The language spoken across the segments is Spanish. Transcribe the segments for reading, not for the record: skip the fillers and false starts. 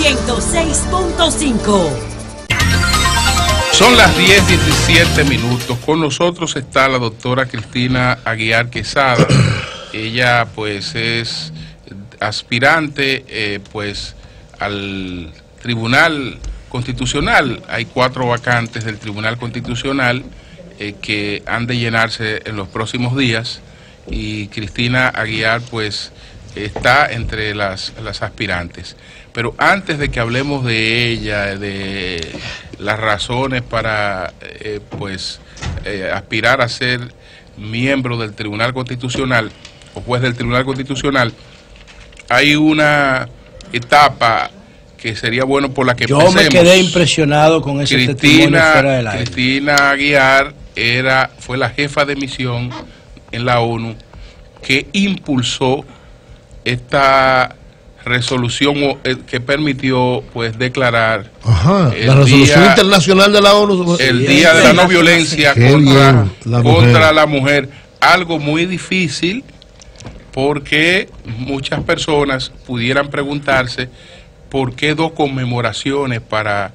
106.5. Son las 10:17 minutos. Con nosotros está la doctora Cristina Aguiar Quesada. Ella pues es aspirante pues al Tribunal Constitucional. Hay 4 vacantes del Tribunal Constitucional que han de llenarse en los próximos días, y Cristina Aguiar pues está entre las aspirantes. Pero antes de que hablemos de ella, de las razones para aspirar a ser miembro del Tribunal Constitucional o juez del Tribunal Constitucional, hay una etapa que sería bueno por la que yo empecemos. Me quedé impresionado con ese testimonio fuera del aire. Cristina Aguiar fue la jefa de misión en la ONU que impulsó esta resolución que permitió pues declarar la resolución internacional de la ONU, el Día de la No Violencia contra la mujer, algo muy difícil porque muchas personas pudieran preguntarse por qué 2 conmemoraciones para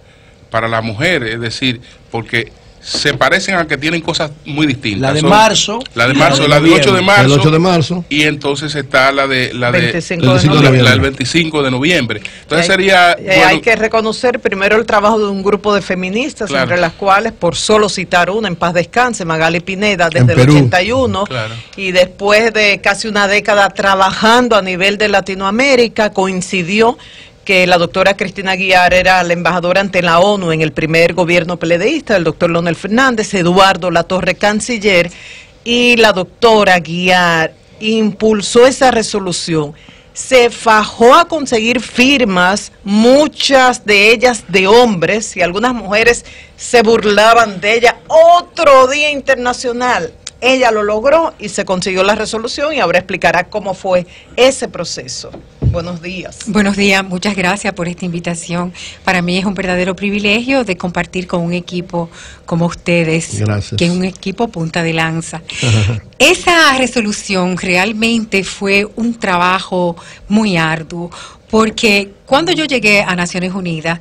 la mujer, es decir, porque se parecen a que tienen cosas muy distintas. La de marzo, la del 8 de marzo, el 8 de marzo, y entonces está la del 25 de noviembre. Entonces sería hay que reconocer primero el trabajo de un grupo de feministas, claro, entre las cuales, por solo citar una, en paz descanse, Magali Pineda, desde el 81, claro, y después de casi una década trabajando a nivel de Latinoamérica, coincidió que la doctora Cristina Aguiar era la embajadora ante la ONU en el primer gobierno peledeísta del doctor Leonel Fernández, Eduardo Latorre, canciller, y la doctora Aguiar impulsó esa resolución. Se fajó a conseguir firmas, muchas de ellas de hombres, y algunas mujeres se burlaban de ella. Otro día internacional. Ella lo logró y se consiguió la resolución, y ahora explicará cómo fue ese proceso. Buenos días. Buenos días, muchas gracias por esta invitación. Para mí es un verdadero privilegio de compartir con un equipo como ustedes, gracias, que es un equipo punta de lanza. Esa resolución realmente fue un trabajo muy arduo, porque cuando yo llegué a Naciones Unidas,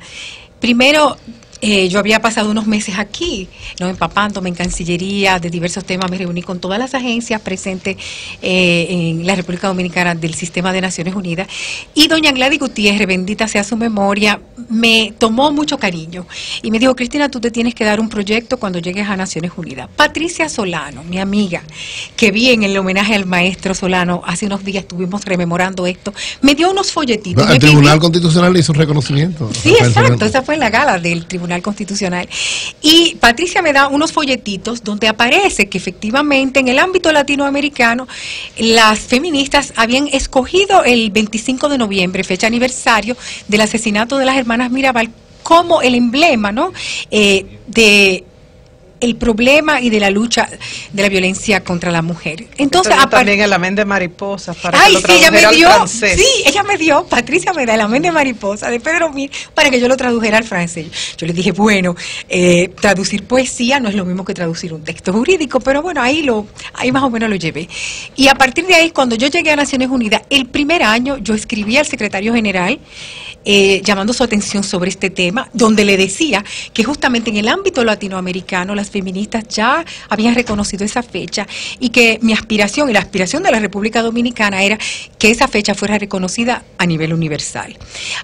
primero yo había pasado unos meses aquí, ¿no?, empapándome en Cancillería de diversos temas. Me reuní con todas las agencias presentes en la República Dominicana del sistema de Naciones Unidas, y doña Gladys Gutiérrez, bendita sea su memoria, me tomó mucho cariño y me dijo: Cristina, tú te tienes que dar un proyecto cuando llegues a Naciones Unidas. Patricia Solano, mi amiga, que vi en el homenaje al maestro Solano, hace unos días estuvimos rememorando esto, me dio unos folletitos. El Tribunal Constitucional le hizo un reconocimiento. Sí, exacto, esa fue la gala del Tribunal Constitucional, y Patricia me da unos folletitos donde aparece que efectivamente en el ámbito latinoamericano las feministas habían escogido el 25 de noviembre, fecha aniversario del asesinato de las hermanas Mirabal, como el emblema, ¿no?, de el problema y de la lucha de la violencia contra la mujer. Entonces también el amén de mariposas para que lo tradujera al francés. Sí, ella me dio, Patricia me da el amén de mariposa de Pedro Mir para que yo lo tradujera al francés. Yo le dije, bueno, traducir poesía no es lo mismo que traducir un texto jurídico, pero bueno, ahí más o menos lo llevé. Y a partir de ahí, cuando yo llegué a Naciones Unidas, el primer año yo escribí al secretario general llamando su atención sobre este tema, donde le decía que justamente en el ámbito latinoamericano las feministas ya habían reconocido esa fecha, y que mi aspiración y la aspiración de la República Dominicana era que esa fecha fuera reconocida a nivel universal.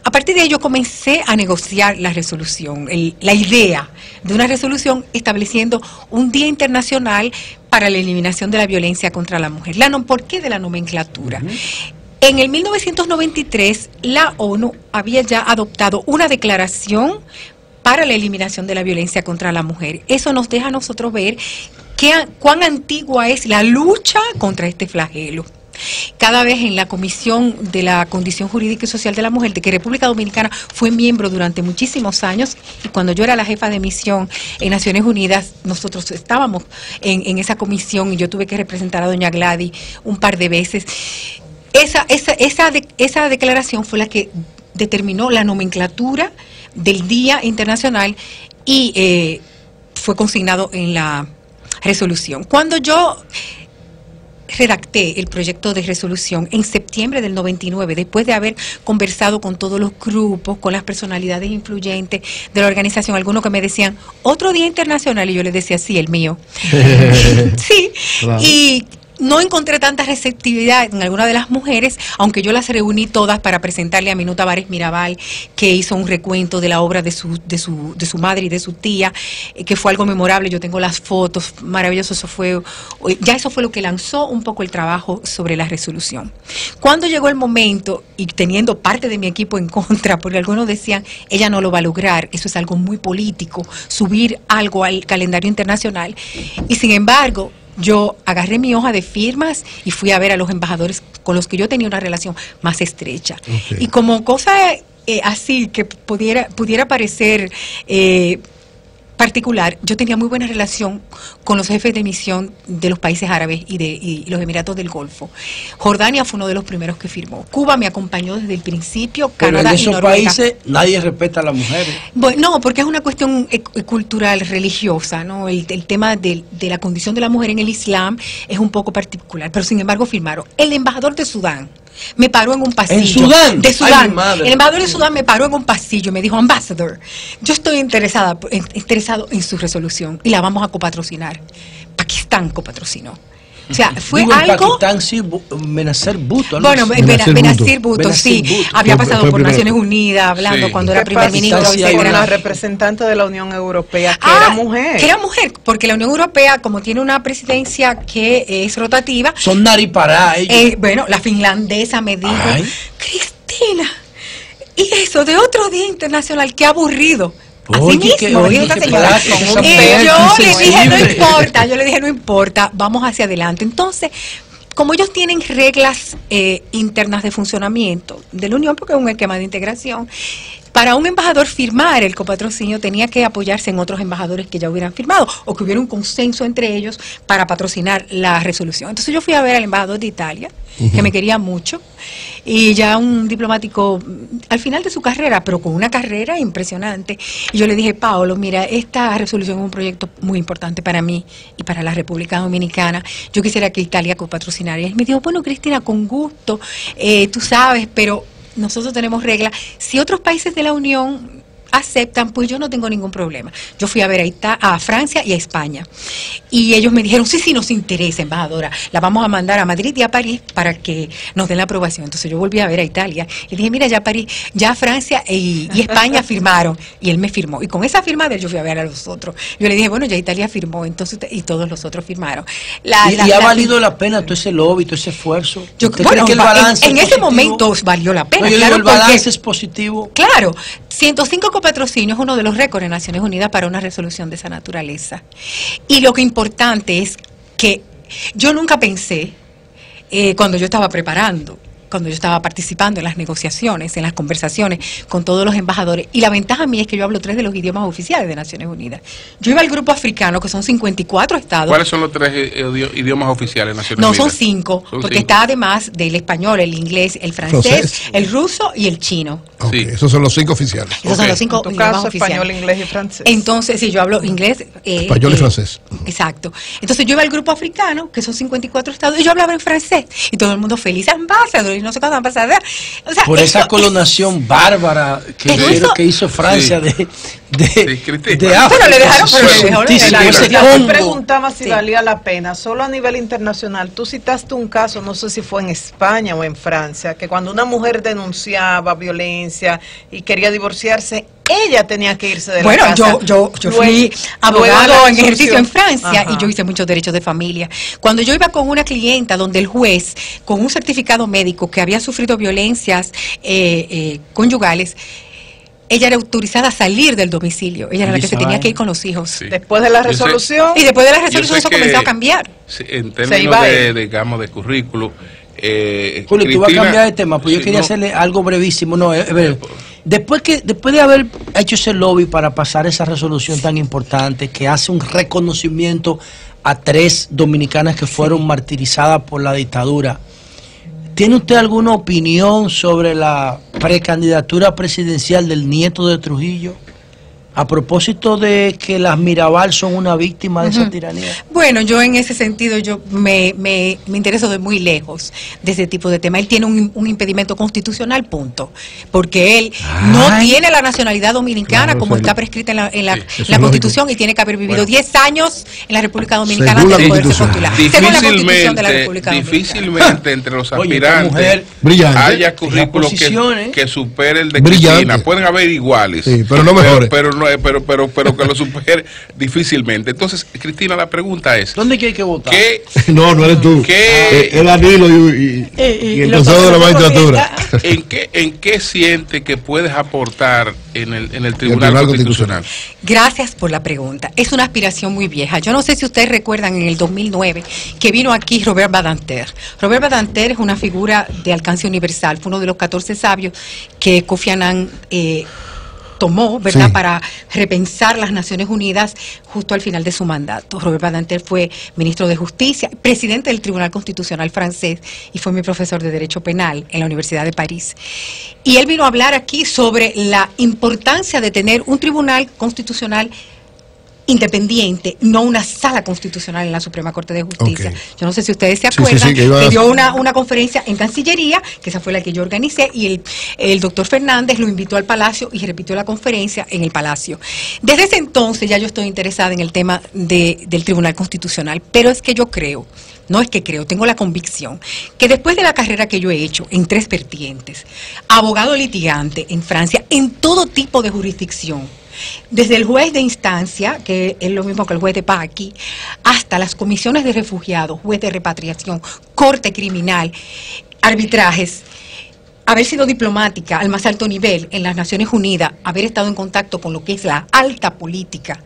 A partir de ello comencé a negociar la resolución, la idea de una resolución estableciendo un Día Internacional para la eliminación de la violencia contra la mujer. ¿Por qué de la nomenclatura? En el 1993, la ONU había ya adoptado una declaración para la eliminación de la violencia contra la mujer. Eso nos deja a nosotros ver cuán antigua es la lucha contra este flagelo. Cada vez en la Comisión de la Condición Jurídica y Social de la Mujer, de que República Dominicana fue miembro durante muchísimos años, y cuando yo era la jefa de misión en Naciones Unidas, nosotros estábamos en esa comisión, y yo tuve que representar a doña Gladys un par de veces. Esa declaración fue la que determinó la nomenclatura del Día Internacional, y fue consignado en la resolución. Cuando yo redacté el proyecto de resolución en septiembre del 99, después de haber conversado con todos los grupos, con las personalidades influyentes de la organización, algunos que me decían, otro día internacional, y yo les decía, sí, el mío. Sí, claro. Y no encontré tanta receptividad en alguna de las mujeres, aunque yo las reuní todas para presentarle a Minuta Vares Mirabal, que hizo un recuento de la obra de su madre y de su tía, que fue algo memorable. Yo tengo las fotos, maravilloso. Eso fue lo que lanzó un poco el trabajo sobre la resolución. Cuando llegó el momento, y teniendo parte de mi equipo en contra, porque algunos decían, ella no lo va a lograr, eso es algo muy político, subir algo al calendario internacional, y sin embargo, yo agarré mi hoja de firmas y fui a ver a los embajadores con los que yo tenía una relación más estrecha. Okay. Y como cosa así que pudiera parecer particular, yo tenía muy buena relación con los jefes de misión de los países árabes y los Emiratos del Golfo. Jordania fue uno de los primeros que firmó. Cuba me acompañó desde el principio. Pero Canadá en esos y Noruega. países nadie respeta a las mujeres. Bueno, no, porque es una cuestión cultural, religiosa, ¿no? El tema de la condición de la mujer en el Islam es un poco particular, pero sin embargo firmaron. El embajador de Sudán me paró en un pasillo. ¿En Sudán? De Sudán. El embajador de Sudán me paró en un pasillo y me dijo, Ambassador, yo estoy interesado en su resolución y la vamos a copatrocinar. Pakistán copatrocinó. O sea, fue algo... Pakistán, sí, Benazir Bhutto. Bueno, Benazir Bhutto, sí. Había pasado por Naciones Unidas, hablando cuando era primer ministro. Era la representante de la Unión Europea, que era mujer. Que era mujer, porque la Unión Europea, como tiene una presidencia que es rotativa... Son naripará ellos. Bueno, la finlandesa me dijo, Cristina, y eso de otro día internacional, qué aburrido. Así mismo, y yo le dije, no importa, vamos hacia adelante. Entonces, como ellos tienen reglas internas de funcionamiento de la Unión, porque es un esquema de integración, para un embajador firmar el copatrocinio tenía que apoyarse en otros embajadores que ya hubieran firmado o que hubiera un consenso entre ellos para patrocinar la resolución. Entonces yo fui a ver al embajador de Italia, que me quería mucho, y ya un diplomático al final de su carrera, pero con una carrera impresionante. Y yo le dije, Paolo, mira, esta resolución es un proyecto muy importante para mí y para la República Dominicana. Yo quisiera que Italia copatrocinara. Y él me dijo, bueno, Cristina, con gusto, tú sabes, pero nosotros tenemos reglas. Si otros países de la Unión aceptan, pues yo no tengo ningún problema. Yo fui a ver a Francia y a España. Y ellos me dijeron, sí, nos interesa, embajadora. La vamos a mandar a Madrid y a París para que nos den la aprobación. Entonces yo volví a ver a Italia. Y dije, mira, ya París, ya Francia y España firmaron. Y él me firmó. Y con esa firma de él yo fui a ver a los otros. Yo le dije, bueno, ya Italia firmó, entonces, y todos los otros firmaron. ¿Y ha valido la pena todo ese lobby, todo ese esfuerzo? Bueno, que el balance en ese momento valió la pena. No, yo claro, digo, el balance es positivo. Claro, 105 copatrocinios es uno de los récords en Naciones Unidas para una resolución de esa naturaleza. Y lo que importante es que yo nunca pensé, cuando yo estaba preparando, cuando yo estaba participando en las negociaciones, en las conversaciones con todos los embajadores, y la ventaja mía es que yo hablo 3 de los idiomas oficiales de Naciones Unidas. Yo iba al grupo africano, que son 54 estados. ¿Cuáles son los 3 idiomas oficiales de Naciones Unidas? No, son 5, porque está además del español, el inglés, el francés, el ruso y el chino. Okay, esos son los 5 oficiales. Esos son los 5 idiomas oficiales. Español, inglés y francés. Entonces, sí, yo hablo inglés. Español y francés. Exacto. Entonces yo iba al grupo africano, que son 54 estados, y yo hablaba en francés. Y todo el mundo feliz, Ambassador, y no sé cuándo Ambassador. O sea, por esa colonación bárbara que hizo Francia de África. Pero le dejaron, yo preguntaba si valía la pena, solo a nivel internacional. Tú citaste un caso, no sé si fue en España o en Francia, que cuando una mujer denunciaba violencia y quería divorciarse, ella tenía que irse de la casa. Bueno, yo fui abogado en ejercicio en Francia. Y yo hice muchos derechos de familia. Cuando yo iba con una clienta donde el juez, con un certificado médico que había sufrido violencias conyugales, ella era autorizada a salir del domicilio. Ella era la que se tenía que ir con los hijos. Sí. Después de la resolución. Y después de la resolución eso comenzó a cambiar. En términos de currículo. Julio, tú vas a cambiar de tema, pues yo quería hacerle algo brevísimo. No, después de haber hecho ese lobby para pasar esa resolución tan importante que hace un reconocimiento a 3 dominicanas que fueron martirizadas por la dictadura, ¿tiene usted alguna opinión sobre la precandidatura presidencial del nieto de Trujillo? a propósito de que las Mirabal son una víctima de esa tiranía? Bueno, yo en ese sentido yo me intereso de muy lejos de ese tipo de tema. Él tiene un impedimento constitucional, punto, porque él no tiene la nacionalidad dominicana como está prescrita en la Constitución, y tiene que haber vivido 10 años en la República Dominicana antes de poderse postular. Según la Constitución de la República Dominicana. Difícilmente entre los aspirantes haya currículos que supere el de Cristina. Pueden haber iguales, sí, pero no mejores. Pero que lo supere difícilmente. Entonces, Cristina, la pregunta es: ¿dónde hay que votar? No eres tú. El Danilo y el Consejo de la Magistratura. ¿En qué siente que puedes aportar en el Tribunal Constitucional? Gracias por la pregunta. Es una aspiración muy vieja. Yo no sé si ustedes recuerdan en el 2009 que vino aquí Robert Badinter. Robert Badinter es una figura de alcance universal. Fue uno de los 14 sabios que Kofi Annan tomó, ¿verdad?, para repensar las Naciones Unidas justo al final de su mandato. Robert Badinter fue ministro de Justicia, presidente del Tribunal Constitucional francés, y fue mi profesor de Derecho Penal en la Universidad de París. Y él vino a hablar aquí sobre la importancia de tener un Tribunal Constitucional independiente, no una sala constitucional en la Suprema Corte de Justicia. Yo no sé si ustedes se acuerdan, que dio una conferencia en Cancillería, que esa fue la que yo organicé, y el doctor Fernández lo invitó al Palacio y repitió la conferencia en el Palacio. Desde ese entonces ya yo estoy interesada en el tema del Tribunal Constitucional, pero es que yo creo, no es que creo, tengo la convicción que después de la carrera que yo he hecho en 3 vertientes, abogado litigante en Francia, en todo tipo de jurisdicción, desde el juez de instancia, que es lo mismo que el juez de paz aquí, hasta las comisiones de refugiados, juez de repatriación, corte criminal, arbitrajes, haber sido diplomática al más alto nivel en las Naciones Unidas, haber estado en contacto con lo que es la alta política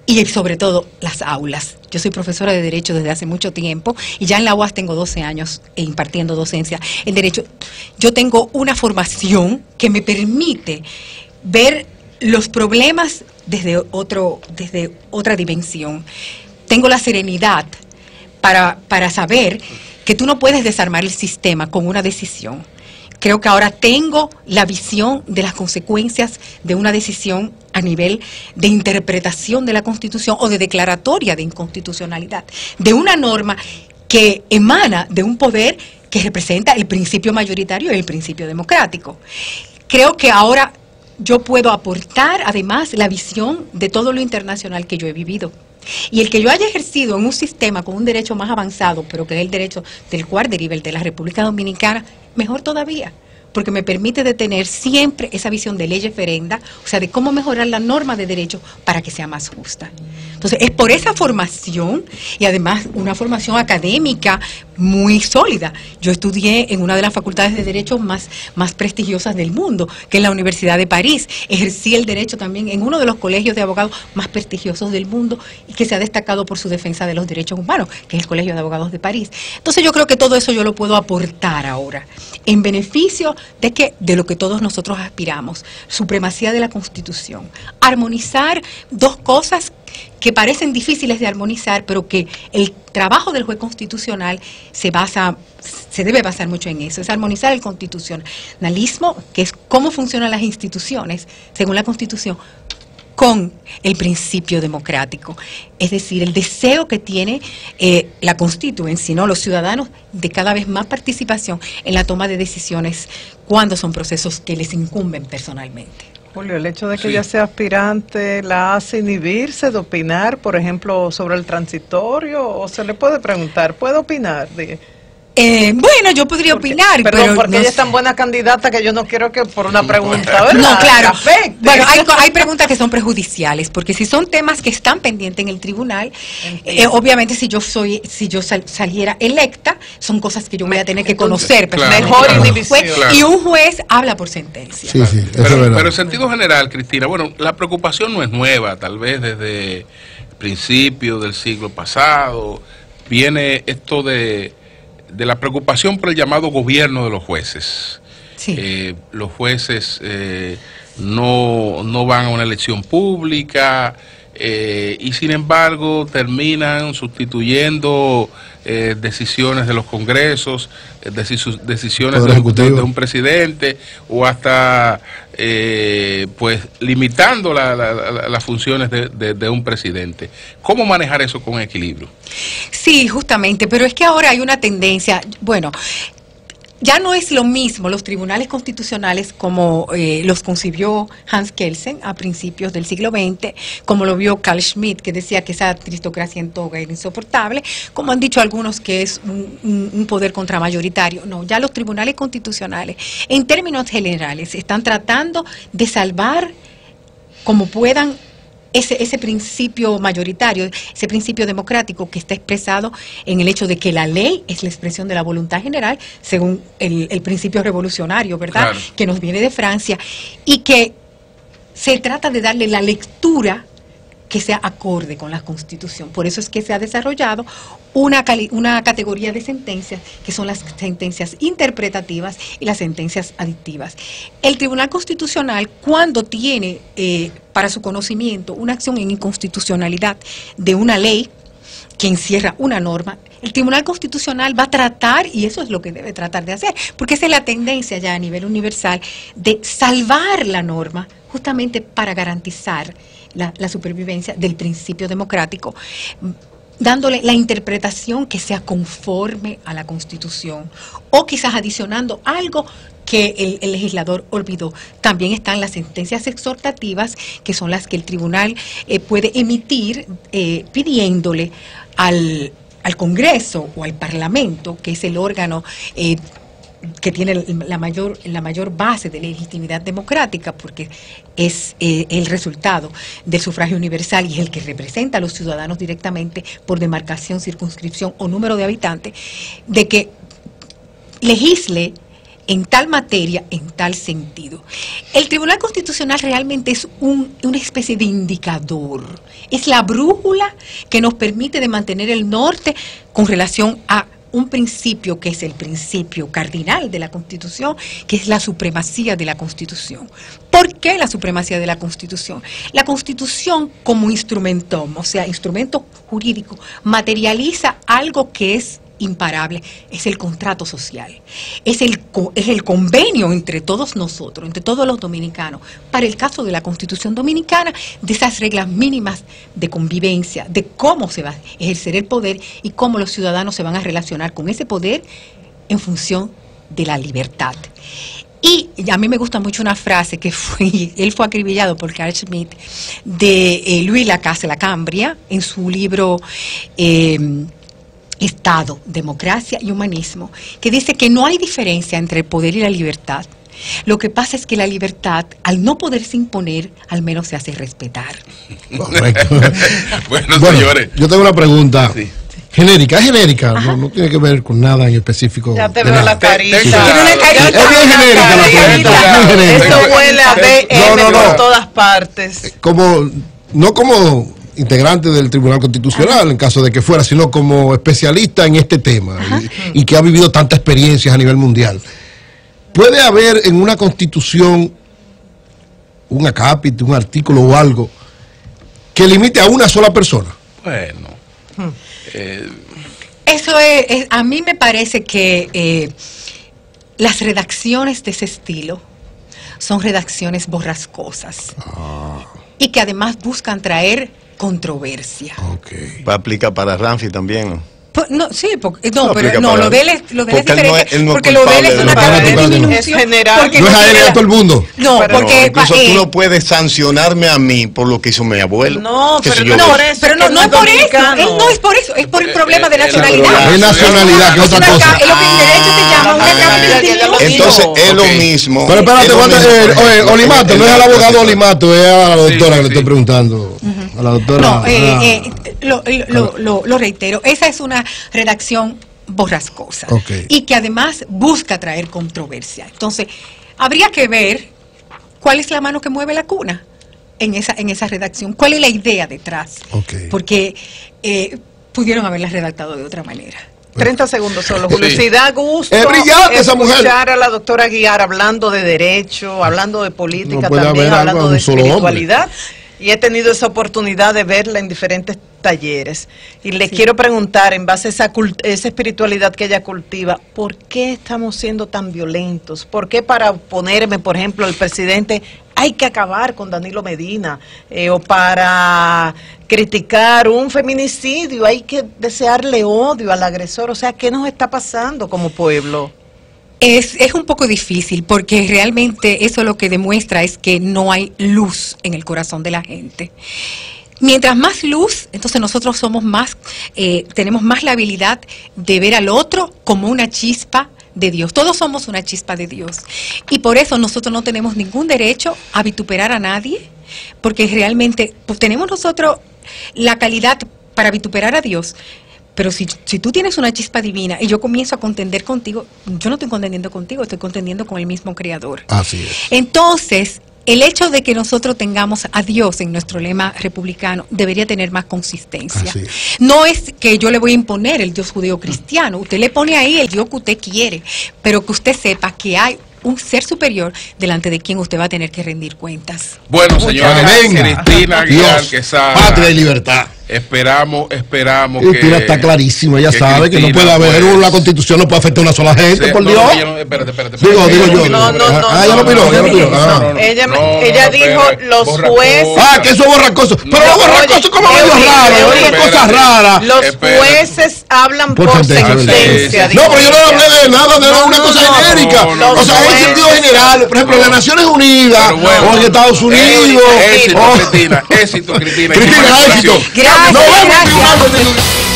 y sobre todo las aulas. Yo soy profesora de Derecho desde hace mucho tiempo y ya en la UAS tengo 12 años impartiendo docencia en Derecho. Yo tengo una formación que me permite ver los problemas desde otra dimensión. Tengo la serenidad para saber que tú no puedes desarmar el sistema con una decisión. Creo que ahora tengo la visión de las consecuencias de una decisión a nivel de interpretación de la Constitución o de declaratoria de inconstitucionalidad, de una norma que emana de un poder que representa el principio mayoritario y el principio democrático. Creo que ahora yo puedo aportar además la visión de todo lo internacional que yo he vivido. Y el que yo haya ejercido en un sistema con un derecho más avanzado, pero que es el derecho del cual deriva el de la República Dominicana, mejor todavía, porque me permite de tener siempre esa visión de ley ferenda, o sea, de cómo mejorar la norma de derecho para que sea más justa. Entonces, es por esa formación, y además una formación académica muy sólida. Yo estudié en una de las facultades de Derecho más prestigiosas del mundo, que es la Universidad de París. Ejercí el derecho también en uno de los colegios de abogados más prestigiosos del mundo y que se ha destacado por su defensa de los derechos humanos, que es el Colegio de Abogados de París. Entonces, yo creo que todo eso yo lo puedo aportar ahora, en beneficio de lo que todos nosotros aspiramos: supremacía de la Constitución, armonizar dos cosas que parecen difíciles de armonizar, pero que el trabajo del juez constitucional se debe basar mucho en eso: es armonizar el constitucionalismo, que es cómo funcionan las instituciones según la Constitución, con el principio democrático, es decir, el deseo que tiene la constituencia, ¿no?, los ciudadanos, de cada vez más participación en la toma de decisiones cuando son procesos que les incumben personalmente. Julio, el hecho de que ella sea aspirante la hace inhibirse de opinar, por ejemplo, sobre el transitorio, o se le puede preguntar, ¿puede opinar? Bueno, yo podría opinar, pero porque no ella es tan buena candidata que yo no quiero que por una pregunta, ¿verdad?, no, claro. Bueno, hay preguntas que son prejudiciales, porque si son temas que están pendientes en el tribunal, obviamente si yo saliera electa, son cosas que yo voy a tener que conocer. Claro, mejor inhibición. Y un juez habla por sentencia. Sí, sí, pero en sentido general, Cristina, bueno, la preocupación no es nueva, tal vez desde principios del siglo pasado viene esto de la preocupación por el llamado gobierno de los jueces. Sí. Los jueces no van a una elección pública y sin embargo terminan sustituyendo decisiones de los congresos, decisiones de un presidente, o hasta pues limitando las funciones de un presidente. ¿Cómo manejar eso con equilibrio? Sí, justamente, pero es que ahora hay una tendencia, bueno, ya no es lo mismo los tribunales constitucionales como los concibió Hans Kelsen a principios del siglo XX, como lo vio Carl Schmitt, que decía que esa aristocracia en toga era insoportable, como han dicho algunos que es un poder contramayoritario. No, ya los tribunales constitucionales, en términos generales, están tratando de salvar como puedan ese principio mayoritario, ese principio democrático que está expresado en el hecho de que la ley es la expresión de la voluntad general, según el principio revolucionario, ¿verdad? Claro. Que nos viene de Francia, y que se trata de darle la lectura que sea acorde con la Constitución. Por eso es que se ha desarrollado una categoría de sentencias, que son las sentencias interpretativas y las sentencias adictivas. El Tribunal Constitucional, cuando tiene para su conocimiento una acción en inconstitucionalidad de una ley que encierra una norma, el Tribunal Constitucional va a tratar, y eso es lo que debe tratar de hacer, porque esa es la tendencia ya a nivel universal, de salvar la norma justamente para garantizar la supervivencia del principio democrático, dándole la interpretación que sea conforme a la Constitución, o quizás adicionando algo que el legislador olvidó. También están las sentencias exhortativas, que son las que el tribunal puede emitir pidiéndole al Congreso o al Parlamento, que es el órgano que tiene la mayor base de legitimidad democrática, porque es el resultado del sufragio universal y es el que representa a los ciudadanos directamente por demarcación, circunscripción o número de habitantes, de que legisle en tal materia, en tal sentido. El Tribunal Constitucional realmente es una especie de indicador, es la brújula que nos permite de mantener el norte con relación a un principio que es el principio cardinal de la Constitución, que es la supremacía de la Constitución. ¿Por qué la supremacía de la Constitución? La Constitución como instrumento, o sea, instrumento jurídico, materializa algo que es imparable, es el contrato social, es el convenio entre todos nosotros, entre todos los dominicanos, para el caso de la Constitución Dominicana, de esas reglas mínimas de convivencia, de cómo se va a ejercer el poder y cómo los ciudadanos se van a relacionar con ese poder en función de la libertad. Y a mí me gusta mucho una frase que él fue acribillado por Carl Schmitt, de Louis Lacasse la Cambria, en su libro Estado, Democracia y Humanismo, que dice que no hay diferencia entre el poder y la libertad. Lo que pasa es que la libertad, al no poderse imponer, al menos se hace respetar. Correcto. Bueno, señores, yo tengo una pregunta. Sí. Genérica, es genérica, no tiene que ver con nada en específico. Ya te veo la carita. Sí. Es bien genérica la pregunta. Eso huele a DM por todas partes. No como integrante del Tribunal Constitucional, en caso de que fuera, sino como especialista en este tema y que ha vivido tantas experiencias a nivel mundial. ¿Puede haber en una Constitución un acápite, un artículo o algo que limite a una sola persona? Bueno, eso a mí me parece que las redacciones de ese estilo son redacciones borrascosas y que además buscan traer controversia. Okay. Va a aplicar para Ramfi también, ¿no? No, sí, lo de él es diferente, porque lo de él es una disminución general. No es a él y a todo el mundo. No, porque incluso tú no puedes sancionarme a mí por lo que hizo mi abuelo. No, pero no es por eso. Él no es por eso, es por el problema de nacionalidad. Es nacionalidad, que es otra cosa. Es lo que en derecho se llama una capitalización. Entonces es lo mismo. Pero espérate, Olimato, no es al abogado Olimato, es a la doctora que le estoy preguntando. A la doctora. Lo reitero, esa es una redacción borrascosa y que además busca traer controversia. Entonces, habría que ver cuál es la mano que mueve la cuna en esa redacción, cuál es la idea detrás, porque pudieron haberla redactado de otra manera. 30 segundos solo, Julio. Sí. Si da gusto escuchar a la doctora Aguiar hablando de derecho, hablando de política también, hablando de espiritualidad. y he tenido esa oportunidad de verla en diferentes talleres. Y le quiero preguntar, en base a esa espiritualidad que ella cultiva, ¿por qué estamos siendo tan violentos? ¿Por qué para oponerme, por ejemplo, al presidente hay que acabar con Danilo Medina? O para criticar un feminicidio hay que desearle odio al agresor. O sea, ¿qué nos está pasando como pueblo? Es un poco difícil, porque realmente eso lo que demuestra es que no hay luz en el corazón de la gente. Mientras más luz, entonces nosotros somos más, tenemos más la habilidad de ver al otro como una chispa de Dios. Todos somos una chispa de Dios. Y por eso nosotros no tenemos ningún derecho a vituperar a nadie, porque realmente pues, tenemos nosotros la calidad para vituperar a Dios. Pero si tú tienes una chispa divina y yo comienzo a contender contigo, yo no estoy contendiendo contigo, estoy contendiendo con el mismo Creador. Así es. Entonces, el hecho de que nosotros tengamos a Dios en nuestro lema republicano debería tener más consistencia. Así es. No es que yo le voy a imponer el Dios judío cristiano, usted le pone ahí el Dios que usted quiere, pero que usted sepa que hay un ser superior delante de quien usted va a tener que rendir cuentas. Bueno, señora Cristina Aguilar Quesada, patria y libertad. Esperamos Cristina está clarísima, ella sabe que no puede haber una constitución, no puede afectar a una sola gente, por Dios. Espérate. Digo yo. Ella lo piró. Ella dijo los jueces. Que eso es borracoso. Pero los borracosos como medio raro, es una cosa rara. Los jueces hablan por sentencia. No, pero yo no hablé de nada, de una cosa genérica. O sea, en sentido general, por ejemplo, en las Naciones Unidas o en Estados Unidos. Éxito, Cristina. Cristina, éxito. Gracias. Nos vemos.